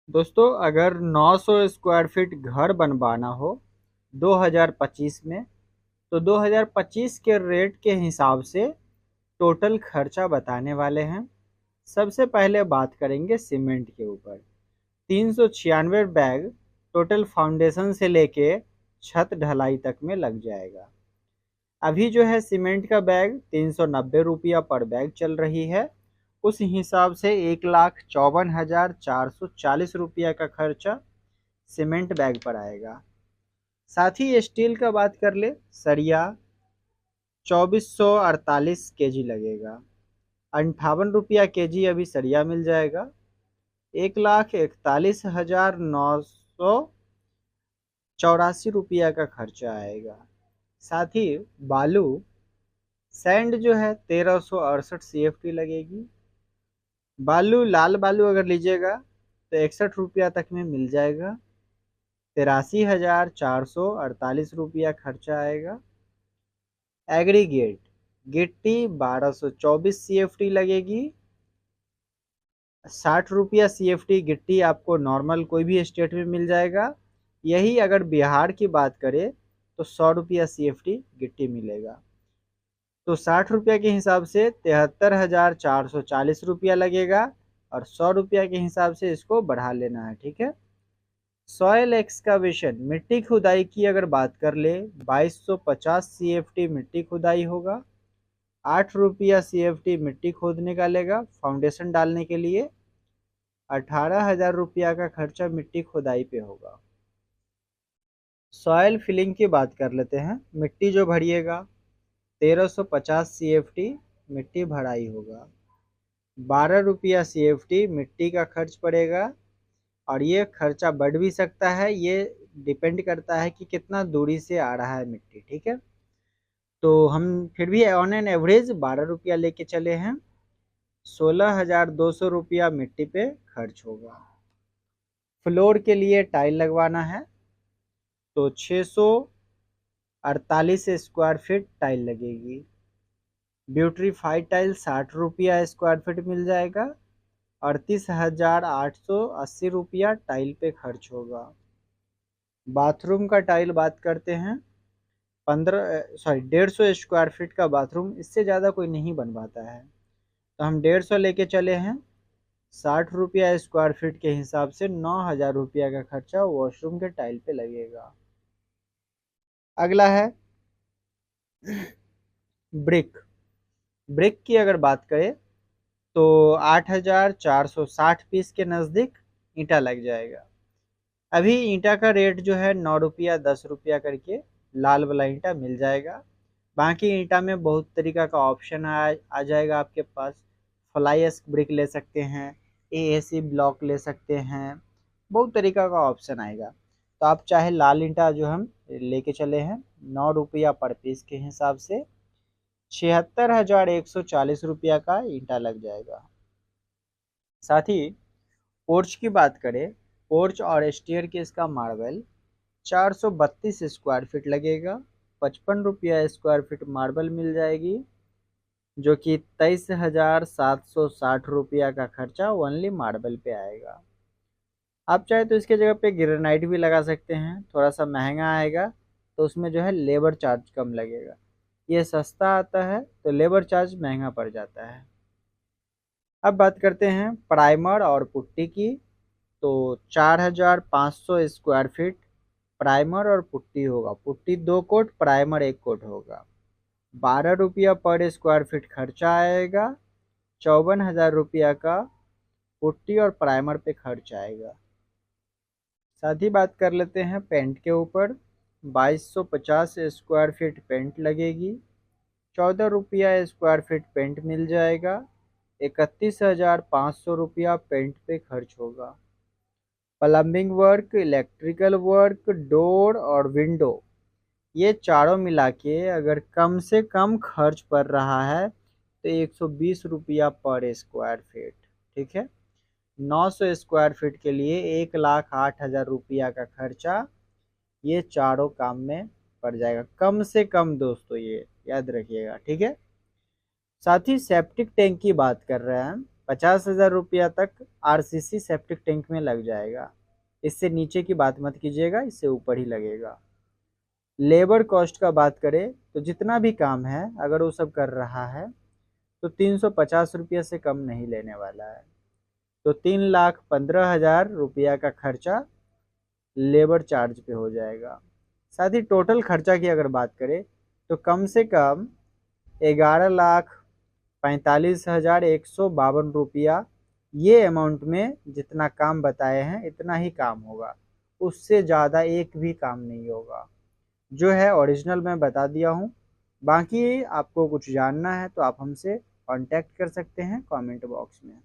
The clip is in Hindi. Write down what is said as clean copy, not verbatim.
दोस्तों, अगर 900 स्क्वायर फीट घर बनवाना हो 2025 में, तो 2025 के रेट के हिसाब से टोटल खर्चा बताने वाले हैं। सबसे पहले बात करेंगे सीमेंट के ऊपर। 396 बैग टोटल फाउंडेशन से लेके छत ढलाई तक में लग जाएगा। अभी जो है सीमेंट का बैग 390 रुपया पर बैग चल रही है। उस हिसाब से 1,54,440 रुपया का खर्चा सीमेंट बैग पर आएगा। साथ ही स्टील का बात कर ले, सरिया 2448 kg लगेगा। 58 रुपया kg अभी सरिया मिल जाएगा। 1,41,984 रुपया का खर्चा आएगा। साथ ही बालू सैंड जो है 1368 CFT लगेगी। बालू लाल बालू अगर लीजिएगा तो 61 रुपया तक में मिल जाएगा। 83,448 रुपया खर्चा आएगा। एग्रीगेट गिट्टी 1224 CFT लगेगी। 60 रुपया CFT गिट्टी आपको नॉर्मल कोई भी स्टेट में मिल जाएगा। यही अगर बिहार की बात करें तो 100 रुपया CFT गिट्टी मिलेगा। तो 60 रुपया के हिसाब से 73,440 रुपया लगेगा और 100 रुपया के हिसाब से इसको बढ़ा लेना है। ठीक है। सॉयल एक्सकावेशन मिट्टी खुदाई की अगर बात कर ले 2250 CFT मिट्टी खुदाई होगा। 8 रुपया CFT मिट्टी खोदने का लेगा फाउंडेशन डालने के लिए। 18,000 रुपया का खर्चा मिट्टी खुदाई पे होगा। सॉयल फिलिंग की बात कर लेते हैं। मिट्टी जो भरिएगा 1350 CFT मिट्टी भराई होगा। 12 रुपया CFT मिट्टी का खर्च पड़ेगा और ये खर्चा बढ़ भी सकता है। ये डिपेंड करता है कि कितना दूरी से आ रहा है मिट्टी। ठीक है। तो हम फिर भी ऑन एन एवरेज 12 रुपया लेके चले हैं। 16,200 रुपया मिट्टी पे खर्च होगा। फ्लोर के लिए टाइल लगवाना है तो 648 स्क्वायर फीट टाइल लगेगी। ब्यूटीफाइड टाइल 60 रुपया स्क्वायर फीट मिल जाएगा। 38,880 रुपया टाइल पे खर्च होगा। बाथरूम का टाइल बात करते हैं। 150 स्क्वायर फीट का बाथरूम, इससे ज़्यादा कोई नहीं बनवाता है, तो हम 150 लेके चले हैं। 60 रुपया स्क्वायर फीट के हिसाब से 9,000 रुपया का खर्चा वॉशरूम के टाइल पे लगेगा। अगला है ब्रिक। ब्रिक की अगर बात करें तो 8,460 पीस के नज़दीक ईंटा लग जाएगा। अभी ईंटा का रेट जो है 9 रुपया 10 रुपया करके लाल वाला ईंटा मिल जाएगा। बाकी ईंटा में बहुत तरीका का ऑप्शन आ जाएगा आपके पास। फ्लाई एस्क ब्रिक ले सकते हैं, AAC ब्लॉक ले सकते हैं, बहुत तरीका का ऑप्शन आएगा। तो आप चाहे लाल ईंटा जो हम लेके चले हैं 9 रुपया पर पीस के हिसाब से 76,140 रुपया का ईंटा लग जाएगा। साथ ही पोर्च की बात करें, पोर्च और स्टेयर केस का मार्बल 432 स्क्वायर फीट लगेगा। 55 रुपया स्क्वायर फीट मार्बल मिल जाएगी, जो कि 23,760 रुपया का खर्चा ओनली मार्बल पे आएगा। आप चाहे तो इसके जगह पे ग्रेनाइट भी लगा सकते हैं, थोड़ा सा महंगा आएगा, तो उसमें जो है लेबर चार्ज कम लगेगा। ये सस्ता आता है तो लेबर चार्ज महंगा पड़ जाता है। अब बात करते हैं प्राइमर और पुट्टी की। तो 4,500 स्क्वायर फीट प्राइमर और पुट्टी होगा। पुट्टी 2 कोट, प्राइमर 1 कोट होगा। 12 रुपया पर स्क्वायर फीट खर्चा आएगा। 54,000 रुपया का पुट्टी और प्राइमर पे खर्च आएगा। साथ ही बात कर लेते हैं पेंट के ऊपर। 2250 स्क्वायर फीट पेंट लगेगी। 14 रुपया स्क्वायर फीट पेंट मिल जाएगा। 31,500 रुपया पेंट पे खर्च होगा। Plumbing work, electrical work, door और विंडो, ये चारों मिला के अगर कम से कम खर्च पड़ रहा है तो 120 रुपया पर स्क्वायर फीट। ठीक है। 900 स्क्वायर फीट के लिए 1,08,000 रुपया का खर्चा ये चारों काम में पड़ जाएगा, कम से कम। दोस्तों ये याद रखिएगा। ठीक है। साथ ही सेप्टिक टैंक की बात कर रहे हैं। 50,000 रुपया तक आरसीसी सेप्टिक टैंक में लग जाएगा। इससे नीचे की बात मत कीजिएगा, इससे ऊपर ही लगेगा। लेबर कॉस्ट का बात करें तो जितना भी काम है अगर वो सब कर रहा है तो 350 रुपये से कम नहीं लेने वाला है। तो 3,15,000 रुपया का खर्चा लेबर चार्ज पे हो जाएगा। साथ ही टोटल खर्चा की अगर बात करें तो कम से कम 11,45,152 रुपया, ये अमाउंट में जितना काम बताए हैं इतना ही काम होगा, उससे ज़्यादा एक भी काम नहीं होगा। जो है ओरिजिनल मैं बता दिया हूँ। बाकी आपको कुछ जानना है तो आप हमसे कांटेक्ट कर सकते हैं कमेंट बॉक्स में।